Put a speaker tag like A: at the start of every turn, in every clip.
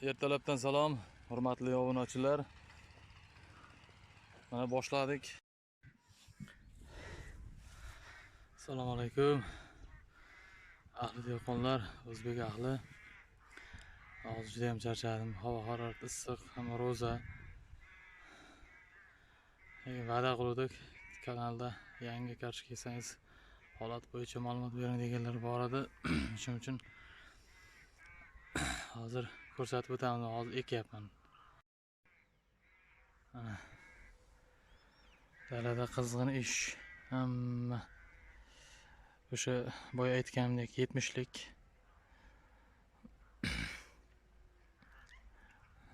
A: Ertalabdan salom, hurmatli obunachilar. Mana boshladik. Assalomu alaykum. Ahli dehqonlar, o'zbek ahli. Hozir juda ham charchadim. Havo harorati issiq, hamma ro'za. Va'da qildik kanalda yangi kartoshka kelsangiz holat bo'yicha ma'lumot bering deganlar bor edi. Shuning uchun hozir ko'rsatib o'taman. Hozir ekyapman. Dalada qizg'in ish. Hamma o'sha boya aytganimdek 70lik.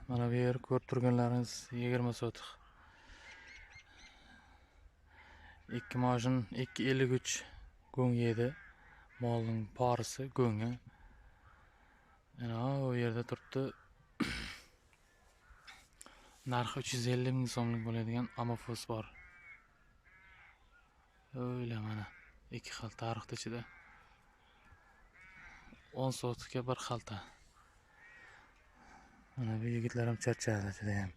A: Mana bu yer ko'rib turganlaringiz 20 sotiq. 2 mashin 253 go'ng yedi. Molning parisi go'ngi. Ana o yerda turibdi. Narxi 350 ming so'mlik bo'ladigan amofos bor. O'yla mana 2 xil tarixda ichida 10 sotikka bir xalta. Mana bu yigitlar ham charchadi juda ham.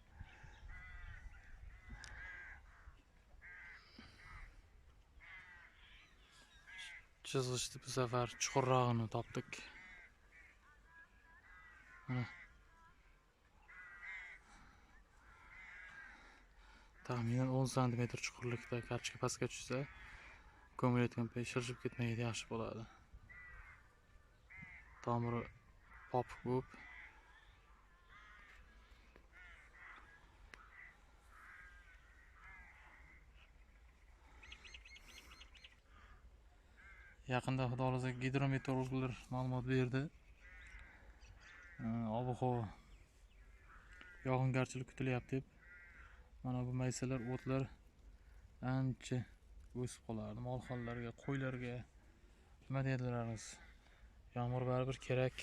A: Chizg'ishni bu safar chuqurrog'ini topdik. Taxminan 10 cm chuqurlikda kartoshka pastga tushsa, ko'milayotgan pay shirishib ketmaydi, yaxshi bo'ladi. Tomiri pop bo'lib yaqinda xudo xolasa gidrometeorologlar ma'lumot berdi. Ob-havo yog'ingarchilik kutilyapti deb. Mana bu maysalar, o'tlar ancha o'sib qolardi. Molxonlarga, qo'ylarga nima deydilarimiz? Yomg'ir baribir kerak.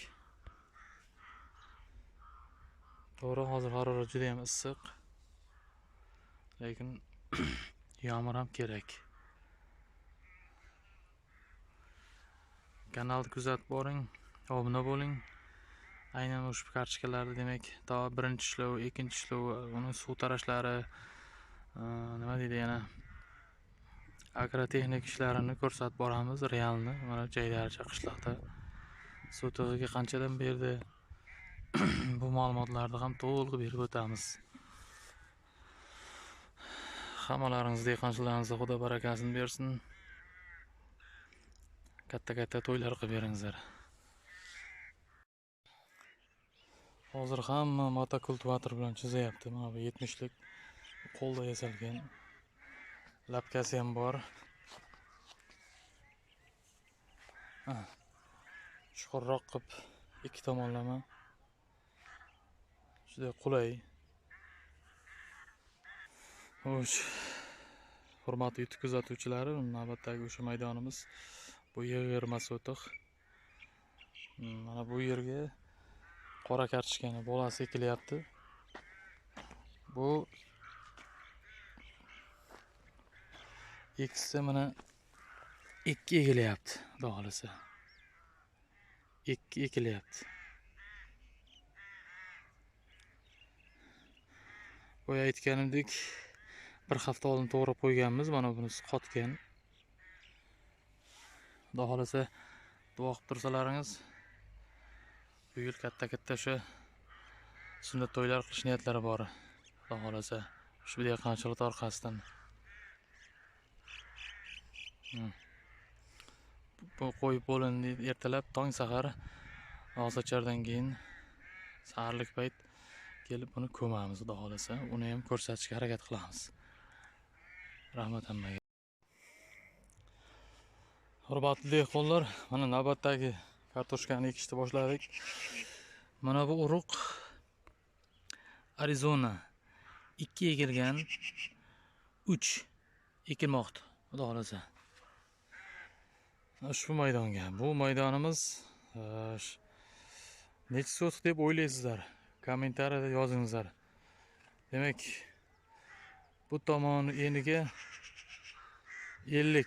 A: To'g'ri, hozir harorat juda ham issiq. Lekin yomg'ir ham kerak. Kanalni kuzatib boring, obuna bo'ling. Aynan ushbu kartoshkalarni demak, to birinchi ishlov, ikkinchi ishlov, uni suv tarashlari, nima deydi yana, agrotexnik ishlarini ko'rsatib boramiz, realni. Mana Jaydarcha qishloqda suv tig'iga qanchadan berdi. Bu ma'lumotlarni ham to'liq berib o'tamiz. Hammalaringiz dehqonchilaringizga Xudo barakasini bersin. Katta to'ylar qilib beringizlar. Hozir hamma motokultivator bilan chizyapti. Mana bu 70lik qo'lda yasalgan. Lapkasi ham bor. Chuqurroq qilib ikki tomonlama. Juda qulay. Hurmatli YouTube kuzatuvchilari, navbatdagi o'sha maydonimiz bu 20 sotiq. Mana bu yerga qora kartoshkani bolasi ekilyapti. Bu ikkisi mana 2 ekilyapti, xudo xolasa. 2 ekilyapti. Boya aytganimdek, bir hafta oldin to'g'rab qo'yganmiz. Mana bunisi qotgan. Xudo xolasa duo qilib tursalaringiz, bu yil katta o'sha sunnat to'ylar qilish niyatlari bor. Xudo xolasa shu dehqonchilik orqasidan. Bu qo'yib bo'lindi ertalab tong sahar og'zachardan keyin saharlik payt kelib buni ko'mamiz, xudo xolasa. Uni ham ko'rsatishga harakat qilamiz. Rahmat hammaga. Hurmatli dehqonlar, mana navbatdagi kartoshkani ekishni boshladik. Mana bu urug' Arizona 2 ekilgan, 3 ekilmoqda, xudo xolasa. Ushbu maydonga, bu maydonimiz necha sotiq deb o'ylaysizlar? Kommentariyada yozingizlar. Demak, bu tomoni eniga 50,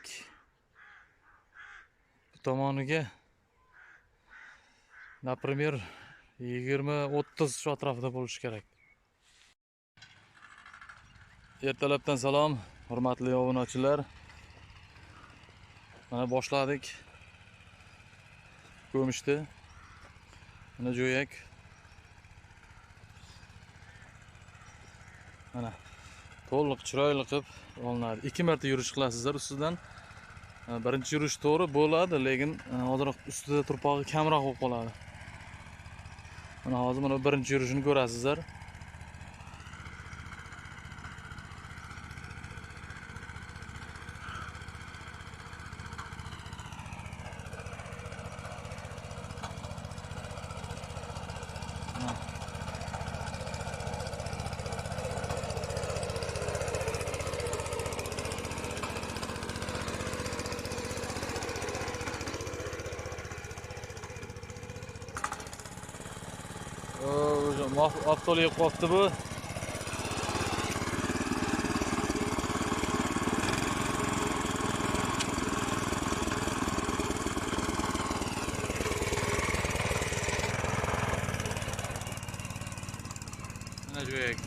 A: bu tomoniga, например, 20-30 shu atrofida bo'lishi kerak. Ertalabdan salom, hurmatli obunachilar. Mana boshladik. Ko'mishdi. Mana jo'yak. Mana to'liq chiroyli qilib olinadi. 2 marta yurish qilasizlar ustidan. Birinchi yurish to'g'ri bo'ladi, lekin hozirroq ustida turpog'i kamroq bo'lib qoladi. Mana hozir mana birinchi yurishini ko'rasizlar. Avtoliga qolibdi bu. Mana jo'yak.